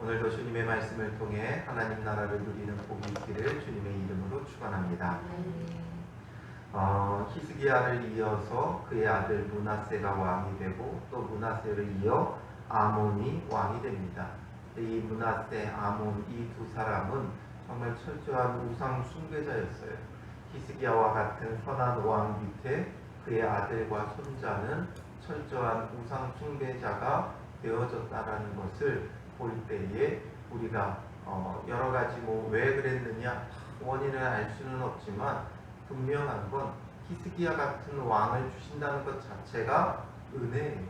오늘도 주님의 말씀을 통해 하나님 나라를 누리는 복이 있기를 주님의 이름으로 축원합니다. 히스기야를 이어서 그의 아들 므낫세가 왕이 되고 또 므낫세를 이어 아몬이 왕이 됩니다. 이 므낫세, 아몬 이 두 사람은 정말 철저한 우상 숭배자였어요. 히스기야와 같은 선한 왕 밑에 그의 아들과 손자는 철저한 우상 숭배자가 되어졌다라는 것을 볼 때에 우리가 여러 가지 왜 그랬느냐 원인을 알 수는 없지만 분명한 건 히스기야 같은 왕을 주신다는 것 자체가 은혜예요.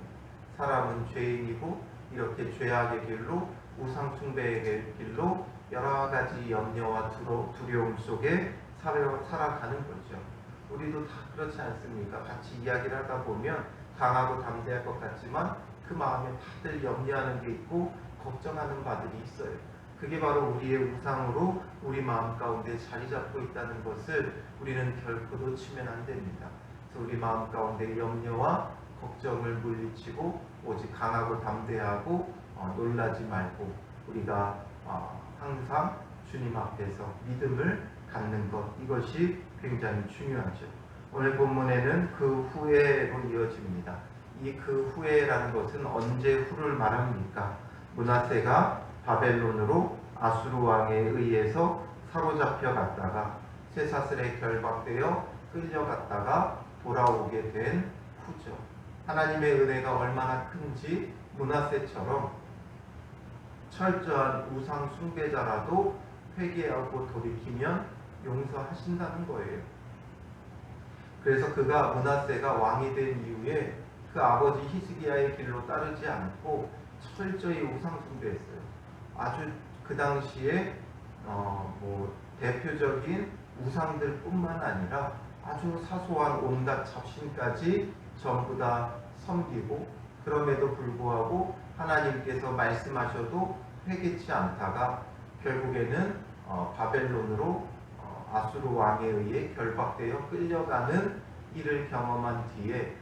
사람은 죄인이고 이렇게 죄악의 길로 우상 숭배의 길로 여러 가지 염려와 두려움 속에 살아가는 거죠. 우리도 다 그렇지 않습니까? 같이 이야기를 하다 보면 강하고 담대할 것 같지만 그 마음에 다들 염려하는 게 있고 걱정하는 바들이 있어요. 그게 바로 우리의 우상으로 우리 마음 가운데 자리 잡고 있다는 것을 우리는 결코 놓치면 안 됩니다. 그래서 우리 마음 가운데 염려와 걱정을 물리치고 오직 강하고 담대하고 놀라지 말고 우리가 항상 주님 앞에서 믿음을 갖는 것, 이것이 굉장히 중요하죠. 오늘 본문에는 그 후에로 이어집니다. 이 그 후에라는 것은 언제 후를 말합니까? 므낫세가 바벨론으로 아수르 왕에 의해서 사로잡혀 갔다가 쇠사슬에 결박되어 끌려갔다가 돌아오게 된 후죠. 하나님의 은혜가 얼마나 큰지 므낫세처럼 철저한 우상 숭배자라도 회개하고 돌이키면 용서하신다는 거예요. 그래서 그가 므낫세가 왕이 된 이후에 그 아버지 히스기야의 길로 따르지 않고 철저히 우상 숭배했어요. 아주 그 당시에 대표적인 우상들뿐만 아니라 아주 사소한 온갖 잡신까지 전부 다 섬기고 그럼에도 불구하고 하나님께서 말씀하셔도 회개치 않다가 결국에는 바벨론으로 아수르 왕에 의해 결박되어 끌려가는 일을 경험한 뒤에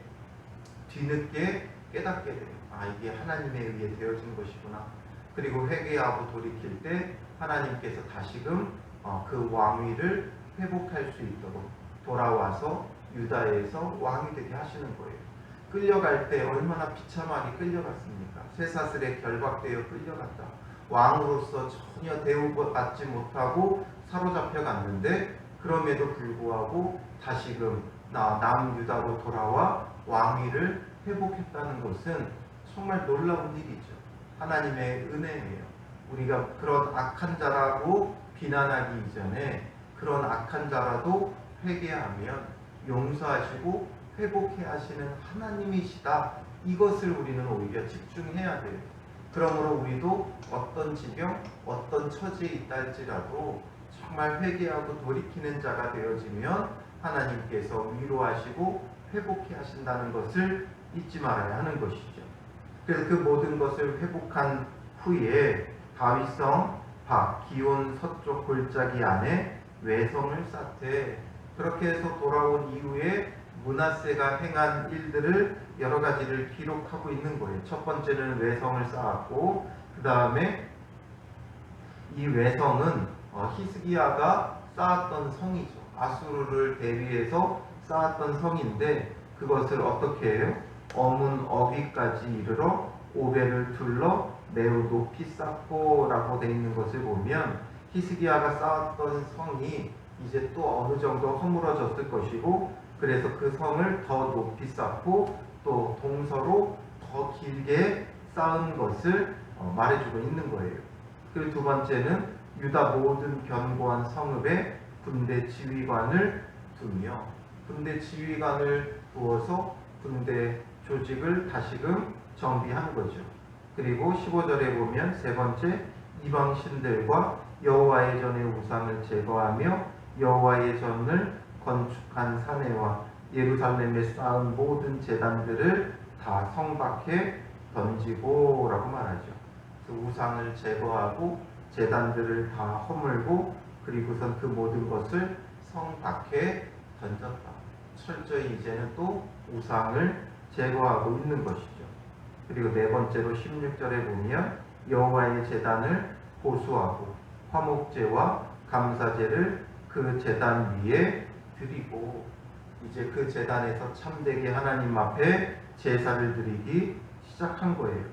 뒤늦게 깨닫게 돼요. 이게 하나님에 의해 되어진 것이구나. 그리고 회개하고 돌이킬 때 하나님께서 다시금 그 왕위를 회복할 수 있도록 돌아와서 유다에서 왕이 되게 하시는 거예요. 끌려갈 때 얼마나 비참하게 끌려갔습니까? 쇠사슬에 결박되어 끌려갔다. 왕으로서 전혀 대우받지 못하고 사로잡혀 갔는데 그럼에도 불구하고 다시금 남유다로 돌아와 왕위를 회복했다는 것은 정말 놀라운 일이죠. 하나님의 은혜예요. 우리가 그런 악한 자라고 비난하기 이전에 그런 악한 자라도 회개하면 용서하시고 회복해 하시는 하나님이시다. 이것을 우리는 오히려 집중해야 돼요. 그러므로 우리도 어떤 지경, 어떤 처지에 있다 할지라도 정말 회개하고 돌이키는 자가 되어지면 하나님께서 위로하시고 회복해 하신다는 것을 잊지 말아야 하는 것이죠. 그래서 그 모든 것을 회복한 후에 다윗성 기온 서쪽 골짜기 안에 외성을 쌓되 그렇게 해서 돌아온 이후에 므낫세가 행한 일들을 여러 가지를 기록하고 있는 거예요. 첫 번째는 외성을 쌓았고 그 다음에 이 외성은 히스기야가 쌓았던 성이죠. 아수르를 대비해서 쌓았던 성인데 그것을 어떻게 해요? 어문 어귀까지 이르러 오배를 둘러 매우 높이 쌓고 라고 되어 있는 것을 보면 히스기야가 쌓았던 성이 이제 또 어느 정도 허물어졌을 것이고 그래서 그 성을 더 높이 쌓고 또 동서로 더 길게 쌓은 것을 말해주고 있는 거예요. 그리고 두 번째는 유다 모든 견고한 성읍에 군대 지휘관을 두며 군대 지휘관을 두어서 군대 조직을 다시금 정비한 거죠. 그리고 15절에 보면 세 번째 이방신들과 여호와의 전의 우상을 제거하며 여호와의 전을 건축한 사내와 예루살렘에 쌓은 모든 제단들을 다 성 밖에 던지고 라고 말하죠. 그 우상을 제거하고 제단들을 다 허물고 그리고선 그 모든 것을 성 밖에 던졌다. 철저히 이제는 또 우상을 제거하고 있는 것이죠. 그리고 네 번째로 16절에 보면 여호와의 제단을 보수하고 화목제와 감사제를 그 제단 위에 드리고, 이제 그 제단에서 참되게 하나님 앞에 제사를 드리기 시작한 거예요.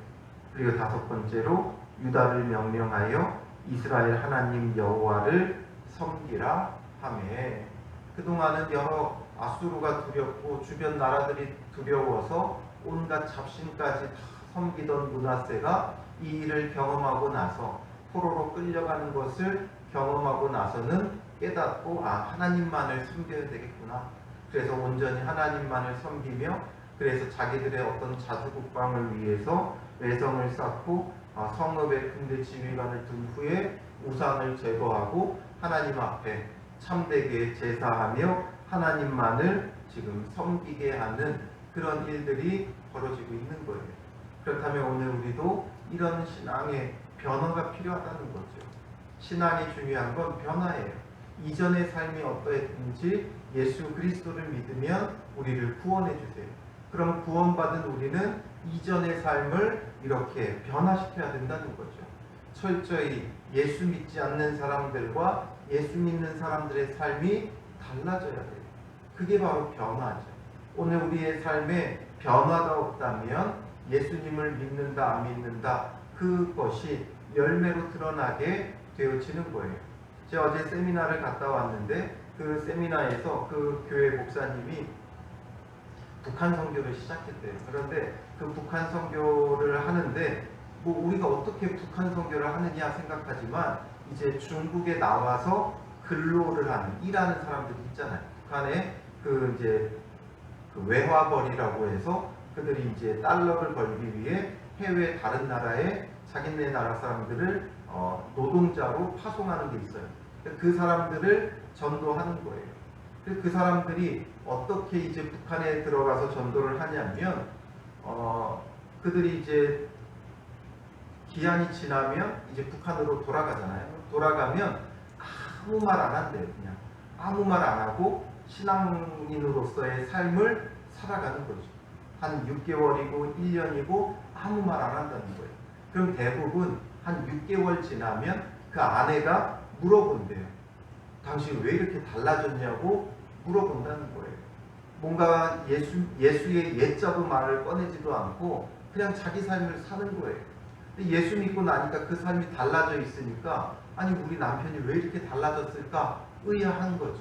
그리고 다섯 번째로 유다를 명령하여 이스라엘 하나님 여호와를 섬기라 하매, 그동안은 여러 아수르가 두렵고 주변 나라들이 두려워서 온갖 잡신까지 다 섬기던 므낫세가 이 일을 경험하고 나서, 포로로 끌려가는 것을 경험하고 나서는 깨닫고, 하나님만을 섬겨야 되겠구나. 그래서 온전히 하나님만을 섬기며, 그래서 자기들의 어떤 자주국방을 위해서 외성을 쌓고 성읍에 군대 지휘관을 둔 후에 우상을 제거하고 하나님 앞에 참되게 제사하며 하나님만을 지금 섬기게 하는 그런 일들이 벌어지고 있는 거예요. 그렇다면 오늘 우리도 이런 신앙의 변화가 필요하다는 거죠. 신앙이 중요한 건 변화예요. 이전의 삶이 어떠했든지 예수 그리스도를 믿으면 우리를 구원해 주세요. 그럼 구원받은 우리는 이전의 삶을 이렇게 변화시켜야 된다는 거죠. 철저히 예수 믿지 않는 사람들과 예수 믿는 사람들의 삶이 달라져야 돼요. 그게 바로 변화죠. 오늘 우리의 삶에 변화가 없다면 예수님을 믿는다 안 믿는다, 그것이 열매로 드러나게 되어지는 거예요. 제가 어제 세미나를 갔다 왔는데, 그 세미나에서 그 교회 목사님이 북한 선교를 시작했대요. 그런데 그 북한 선교를 하는데, 우리가 어떻게 북한 선교를 하느냐 생각하지만, 이제 중국에 나와서 근로를 하는, 일하는 사람들이 있잖아요. 북한에 이제 외화벌이라고 해서 그들이 이제 달러를 벌기 위해 해외 다른 나라에 자기네 나라 사람들을 노동자로 파송하는 게 있어요. 그 사람들을 전도하는 거예요. 그 사람들이 어떻게 이제 북한에 들어가서 전도를 하냐면, 그들이 이제 기한이 지나면 이제 북한으로 돌아가잖아요. 돌아가면 아무 말 안 한대요. 그냥 아무 말 안 하고 신앙인으로서의 삶을 살아가는 거죠. 한 6개월이고 1년이고 아무 말 안 한다는 거예요. 그럼 대부분 한 6개월 지나면 그 아내가 물어본대요. 당신 왜 이렇게 달라졌냐고 물어본다는 거예요. 뭔가 예수의 옛자도 말을 꺼내지도 않고 그냥 자기 삶을 사는 거예요. 예수 믿고 나니까 그 삶이 달라져 있으니까, 아니 우리 남편이 왜 이렇게 달라졌을까 의아한 거죠.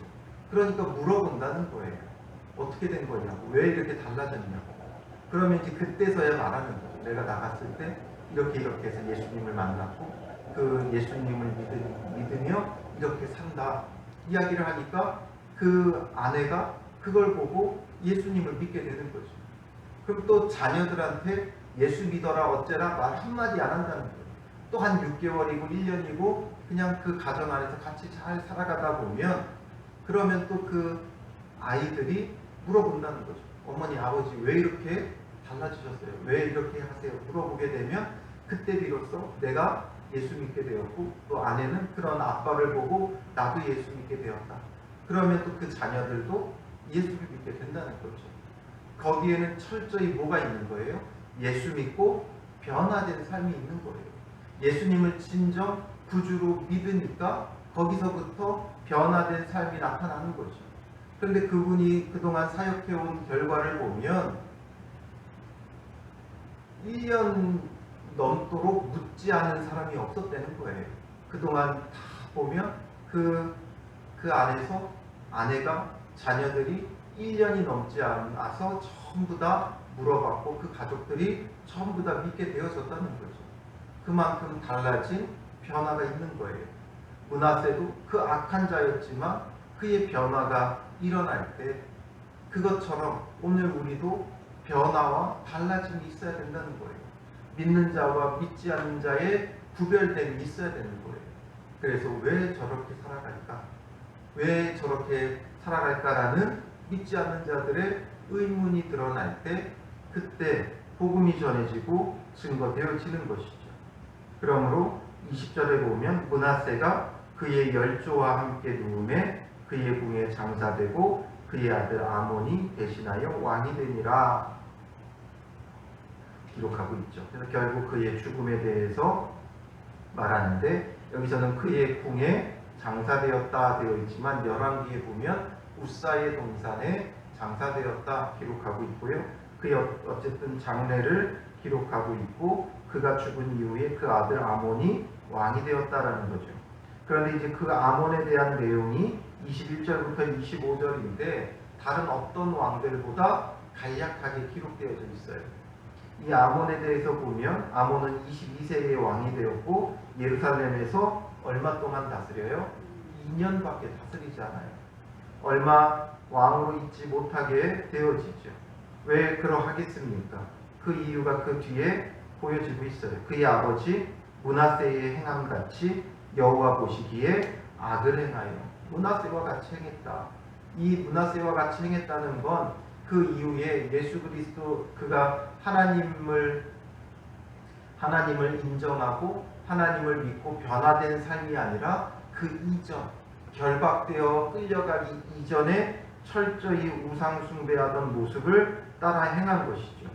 그러니까 물어본다는 거예요. 어떻게 된 거냐고, 왜 이렇게 달라졌냐고. 그러면 이제 그때서야 말하는 거죠. 내가 나갔을 때 이렇게 해서 예수님을 만났고 그 예수님을 믿으며 이렇게 산다 이야기를 하니까, 그 아내가 그걸 보고 예수님을 믿게 되는 거죠. 그럼 또 자녀들한테 예수 믿어라 어째라 말 한마디 안 한다는 거예요. 또 한 6개월이고 1년이고 그냥 그 가정 안에서 같이 잘 살아가다 보면, 그러면 또 그 아이들이 물어본다는 거죠. 어머니 아버지 왜 이렇게 달라지셨어요? 왜 이렇게 하세요? 물어보게 되면 그때 비로소 내가 예수 믿게 되었고, 또 아내는 그런 아빠를 보고 나도 예수 믿게 되었다. 그러면 또 그 자녀들도 예수를 믿게 된다는 거죠. 거기에는 철저히 뭐가 있는 거예요? 예수 믿고 변화된 삶이 있는 거예요. 예수님을 진정 구주로 믿으니까 거기서부터 변화된 삶이 나타나는 거죠. 그런데 그분이 그동안 사역해온 결과를 보면 1년 넘도록 묻지 않은 사람이 없었다는 거예요. 그동안 다 보면 그 안에서 아내가, 자녀들이 1년이 넘지 않아서 전부 다 물어봤고 그 가족들이 전부 다 믿게 되어졌다는 거죠. 그만큼 달라진 변화가 있는 거예요. 므낫세도 그 악한 자였지만 그의 변화가 일어날 때, 그것처럼 오늘 우리도 변화와 달라짐이 있어야 된다는 거예요. 믿는 자와 믿지 않는 자의 구별됨이 있어야 되는 거예요. 그래서 왜 저렇게 살아갈까? 왜 저렇게 살아갈까라는 믿지 않는 자들의 의문이 드러날 때, 그때 복음이 전해지고 증거되어지는 것이죠. 그러므로 20절에 보면 므낫세가 그의 열조와 함께 누움에 그의 궁에 장사되고 그의 아들 아몬이 대신하여 왕이 되니라 기록하고 있죠. 그래서 결국 그의 죽음에 대해서 말하는데 여기서는 그의 궁에 장사되었다 되어 있지만 열왕기에 보면 우사의 동산에 장사되었다 기록하고 있고요. 그 어쨌든 장래를 기록하고 있고 그가 죽은 이후에 그 아들 아몬이 왕이 되었다라는 거죠. 그런데 이제 그 아몬에 대한 내용이 21절부터 25절인데 다른 어떤 왕들보다 간략하게 기록되어져 있어요. 이 아몬에 대해서 보면 아몬은 22세의 왕이 되었고 예루살렘에서 얼마 동안 다스려요? 2년밖에 다스리지 않아요. 얼마 왕으로 있지 못하게 되어지죠. 왜 그러하겠습니까? 그 이유가 그 뒤에 보여지고 있어요. 그의 아버지 므낫세의 행함같이 여호와 보시기에 악을 행하여 므낫세와 같이 행했다. 이 므낫세와 같이 행했다는 건 그 이후에 예수 그리스도 그가 하나님을 인정하고 하나님을 믿고 변화된 삶이 아니라 그 이전 결박되어 끌려가기 이전에 철저히 우상 숭배하던 모습을 따라 행한 것이죠.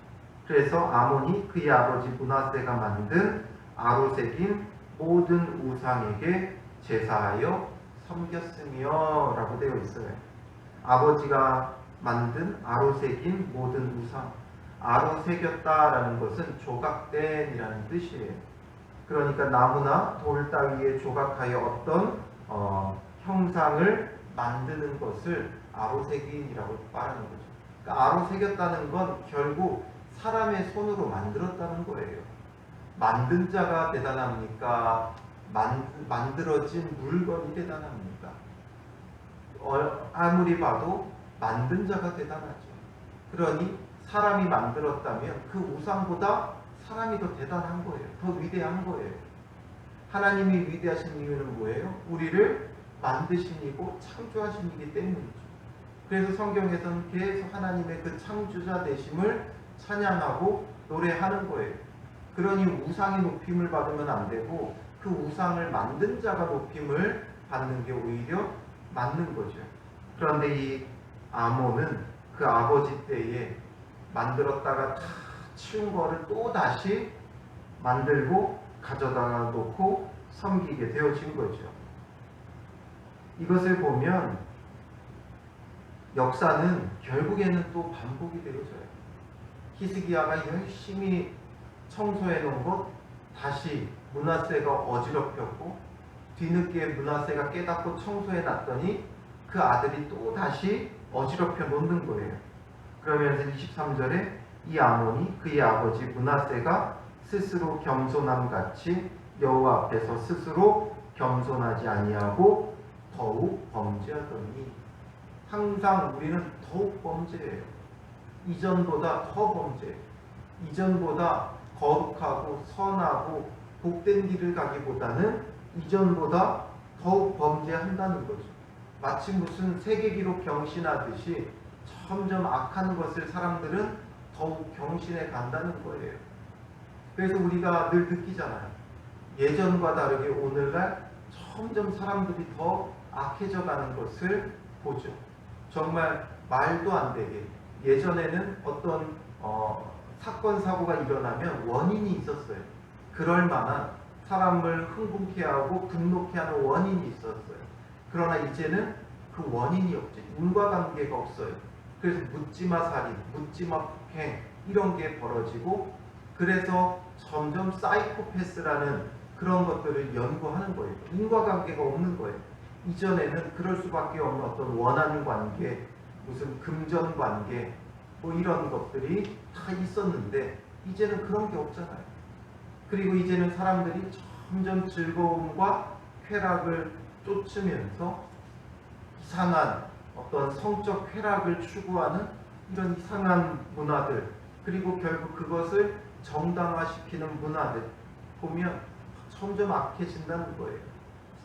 그래서 아몬이 그의 아버지 므낫세가 만든 아로새긴 모든 우상에게 제사하여 섬겼으며 라고 되어 있어요. 아버지가 만든 아로새긴 모든 우상, 아로새겼다라는 것은 조각된이라는 뜻이에요. 그러니까 나무나 돌 따위에 조각하여 어떤 형상을 만드는 것을 아로새긴이라고 말하는 거죠. 그러니까 아로새겼다는 건 결국 사람의 손으로 만들었다는 거예요. 만든 자가 대단합니까? 만들어진 물건이 대단합니까? 아무리 봐도 만든 자가 대단하죠. 그러니 사람이 만들었다면 그 우상보다 사람이 더 대단한 거예요. 더 위대한 거예요. 하나님이 위대하신 이유는 뭐예요? 우리를 만드신 이고 창조하신 이기 때문이죠. 그래서 성경에서는 계속 하나님의 그 창조자 되심을 찬양하고 노래하는 거예요. 그러니 우상이 높임을 받으면 안 되고 그 우상을 만든 자가 높임을 받는 게 오히려 맞는 거죠. 그런데 이 아몬은 그 아버지 때에 만들었다가 다 치운 거를 또 다시 만들고 가져다 놓고 섬기게 되어진 거죠. 이것을 보면 역사는 결국에는 또 반복이 되어져요. 히스기야가 열심히 청소해 놓은 것 다시 므낫세가 어지럽혔고 뒤늦게 므낫세가 깨닫고 청소해 놨더니 그 아들이 또 다시 어지럽혀 놓는 거예요. 그러면서 23절에 이 아몬이 그의 아버지 므낫세가 스스로 겸손함 같이 여호와 앞에서 스스로 겸손하지 아니하고 더욱 범죄하더니 항상 우리는 더욱 범죄해요. 이전보다 더 범죄해요. 이전보다 거룩하고 선하고 복된 길을 가기보다는 이전보다 더욱 범죄한다는 거죠. 마치 무슨 세계기록 경신하듯이 점점 악한 것을 사람들은 더욱 경신해 간다는 거예요. 그래서 우리가 늘 느끼잖아요. 예전과 다르게 오늘날 점점 사람들이 더 악해져 가는 것을 보죠. 정말 말도 안 되게 예전에는 어떤 사건 사고가 일어나면 원인이 있었어요. 그럴 만한 사람을 흥분케 하고 분노케 하는 원인이 있었어요. 그러나 이제는 그 원인이 없죠. 인과관계가 없어요. 그래서 묻지마 살인, 묻지마 폭행 이런 게 벌어지고 그래서 점점 사이코패스라는 그런 것들을 연구하는 거예요. 인과관계가 없는 거예요. 이전에는 그럴 수밖에 없는 어떤 원한 관계, 무슨 금전 관계 뭐 이런 것들이 다 있었는데 이제는 그런 게 없잖아요. 그리고 이제는 사람들이 점점 즐거움과 쾌락을 쫓으면서 이상한 어떤 성적 쾌락을 추구하는 이런 이상한 문화들 그리고 결국 그것을 정당화시키는 문화들 보면 점점 악해진다는 거예요.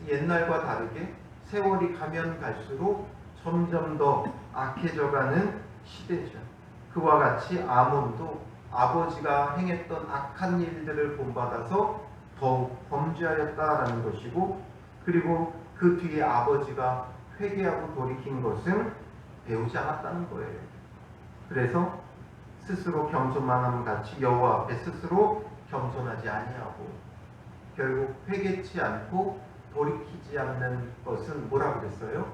옛날과 다르게 세월이 가면 갈수록 점점 더 악해져가는 시대죠. 그와 같이 아몬도 아버지가 행했던 악한 일들을 본받아서 더욱 범죄하였다라는 것이고 그리고 그 뒤에 아버지가 회개하고 돌이킨 것은 배우지 않았다는 거예요. 그래서 스스로 겸손만 함 같이 여호와 앞에 스스로 겸손하지 아니하고 결국 회개치 않고 돌이키지 않는 것은 뭐라고 그랬어요?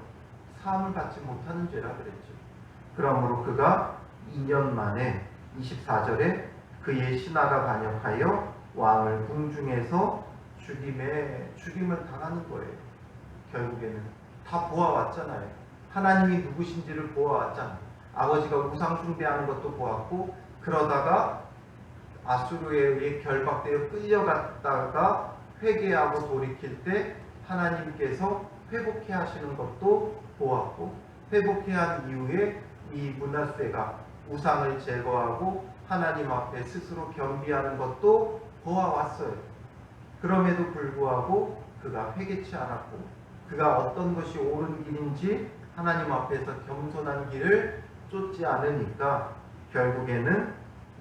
사함을 받지 못하는 죄라 그랬죠. 그러므로 그가 2년 만에 24절에 그의 신하가 반역하여 왕을 궁중에서 죽임을 당하는 거예요. 결국에는 다 보아왔잖아요. 하나님이 누구신지를 보아왔잖아요. 아버지가 우상 숭배하는 것도 보았고, 그러다가 아수르에 의해 결박되어 끌려갔다가 회개하고 돌이킬 때 하나님께서 회복해 하시는 것도 보았고, 회복해 한 이후에 이 므낫세가 우상을 제거하고 하나님 앞에 스스로 겸비하는 것도 보아왔어요. 그럼에도 불구하고 그가 회개치 않았고, 그가 어떤 것이 옳은 길인지 하나님 앞에서 겸손한 길을 쫓지 않으니까 결국에는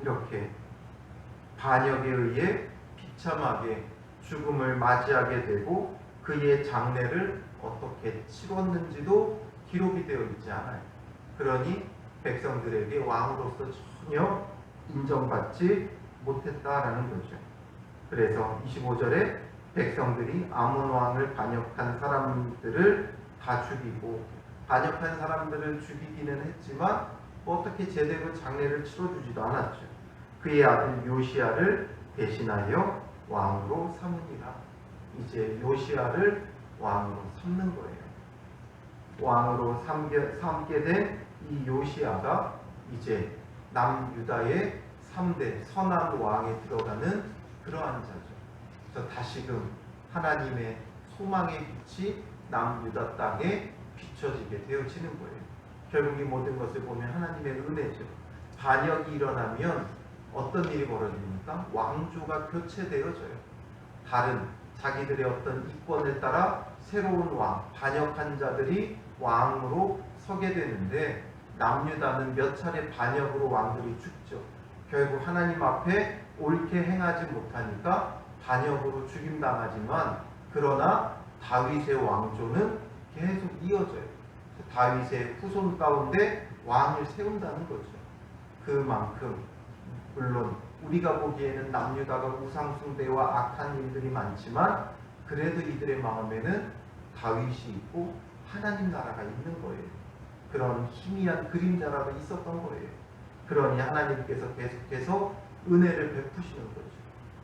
이렇게 반역에 의해 비참하게 죽음을 맞이하게 되고, 그의 장례를 어떻게 치렀는지도 기록이 되어 있지 않아요. 그러니 백성들에게 왕으로서 전혀 인정받지 못했다라는 거죠. 그래서 25절에 백성들이 아몬 왕을 반역한 사람들을 다 죽이고, 반역한 사람들을 죽이기는 했지만 어떻게 제대로 장례를 치러주지도 않았죠. 그의 아들 요시야를 대신하여 왕으로 삼으니라. 이제 요시야를 왕으로 삼는 거예요. 왕으로 삼게 된 이 요시야가 이제 남유다의 3대 선한 왕에 들어가는 그러한 자죠. 그래서 다시금 하나님의 소망의 빛이 남유다 땅에 비춰지게 되어지는 거예요. 결국 이 모든 것을 보면 하나님의 은혜죠. 반역이 일어나면 어떤 일이 벌어집니까? 왕조가 교체되어져요. 다른 자기들의 어떤 이권을 따라 새로운 왕, 반역한 자들이 왕으로 서게 되는데, 남유다는 몇 차례 반역으로 왕들이 죽죠. 결국 하나님 앞에 옳게 행하지 못하니까 반역으로 죽임당하지만, 그러나 다윗의 왕조는 계속 이어져요. 다윗의 후손 가운데 왕을 세운다는 거죠. 그만큼 물론 우리가 보기에는 남유다가 우상숭배와 악한 일들이 많지만, 그래도 이들의 마음에는 다윗이 있고 하나님 나라가 있는 거예요. 그런 희미한 그림자라도 있었던 거예요. 그러니 하나님께서 계속해서 은혜를 베푸시는 거죠.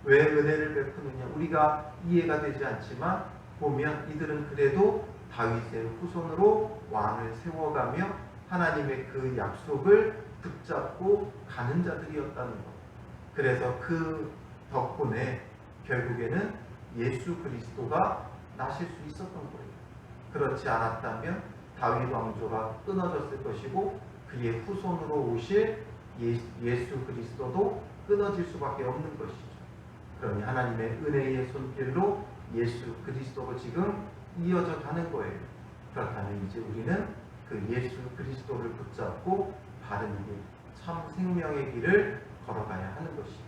왜 은혜를 베푸느냐? 우리가 이해가 되지 않지만 보면 이들은 그래도 다윗의 후손으로 왕을 세워가며 하나님의 그 약속을 붙잡고 가는 자들이었다는 것. 그래서 그 덕분에 결국에는 예수 그리스도가 나실 수 있었던 거예요. 그렇지 않았다면 다윗 왕조가 끊어졌을 것이고, 그의 후손으로 오실 예수 그리스도도 끊어질 수밖에 없는 것이죠. 그러니 하나님의 은혜의 손길로 예수 그리스도가 지금 이어져 가는 거예요. 그렇다면 이제 우리는 그 예수 그리스도를 붙잡고 바른 길, 참 생명의 길을 걸어가야 하는 것이죠.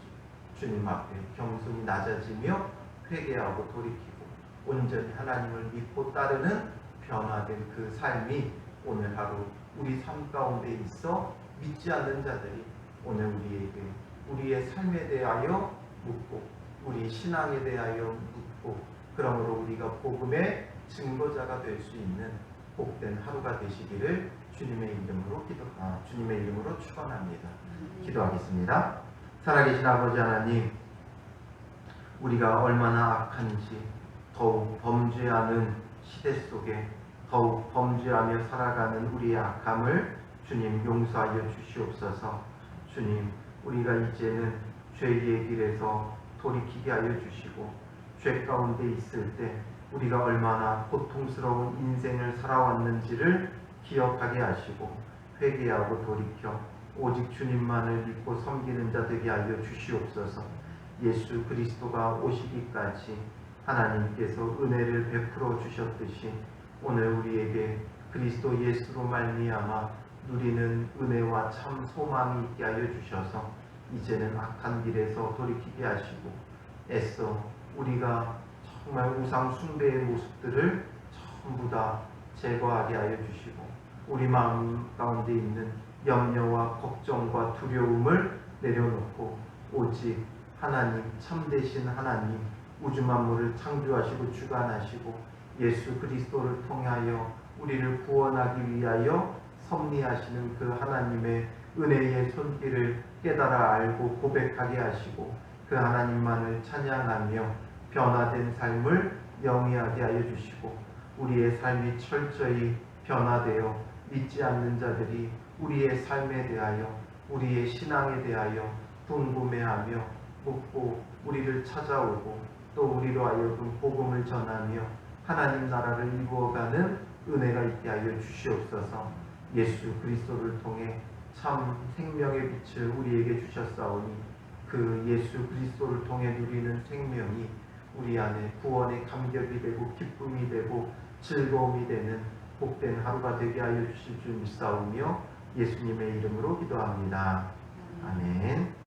주님 앞에 겸손히 낮아지며 회개하고 돌이키고 온전히 하나님을 믿고 따르는 변화된 그 삶이 오늘 하루 우리 삶 가운데 있어 믿지 않는 자들이 오늘 우리에게 우리의 삶에 대하여 묻고, 우리 신앙에 대하여 묻고, 그러므로 우리가 복음의 증거자가 될 수 있는 복된 하루가 되시기를 주님의 이름으로 축원합니다. 기도하겠습니다. 살아계신 아버지 하나님, 우리가 얼마나 악한지 더욱 범죄하는 시대 속에 더욱 범죄하며 살아가는 우리의 악함을 주님 용서하여 주시옵소서. 주님, 우리가 이제는 죄의 길에서 돌이키게 하여 주시고, 죄 가운데 있을 때 우리가 얼마나 고통스러운 인생을 살아왔는지를 기억하게 하시고, 회개하고 돌이켜 오직 주님만을 믿고 섬기는 자 되게 하여 주시옵소서. 예수 그리스도가 오시기까지 하나님께서 은혜를 베풀어 주셨듯이 오늘 우리에게 그리스도 예수로 말미암아 누리는 은혜와 참 소망이 있게 하여 주셔서 이제는 악한 길에서 돌이키게 하시고, 애써 우리가 정말 우상 숭배의 모습들을 전부 다 제거하게 하여 주시고, 우리 마음 가운데 있는 염려와 걱정과 두려움을 내려놓고 오직 하나님, 참되신 하나님, 우주 만물을 창조하시고 주관하시고 예수 그리스도를 통하여 우리를 구원하기 위하여 섭리하시는 그 하나님의 은혜의 손길을 깨달아 알고 고백하게 하시고 그 하나님만을 찬양하며 변화된 삶을 영위하게 하여 주시고 우리의 삶이 철저히 변화되어 믿지 않는 자들이 우리의 삶에 대하여 우리의 신앙에 대하여 궁금해하며 묻고 우리를 찾아오고 또 우리로 하여금 복음을 전하며 하나님 나라를 이루어가는 은혜가 있게 하여 주시옵소서. 예수 그리스도를 통해 참 생명의 빛을 우리에게 주셨사오니 그 예수 그리스도를 통해 누리는 생명이 우리 안에 구원의 감격이 되고 기쁨이 되고 즐거움이 되는 복된 하루가 되게 하여 주실 줄 믿사오며 예수님의 이름으로 기도합니다. 아멘.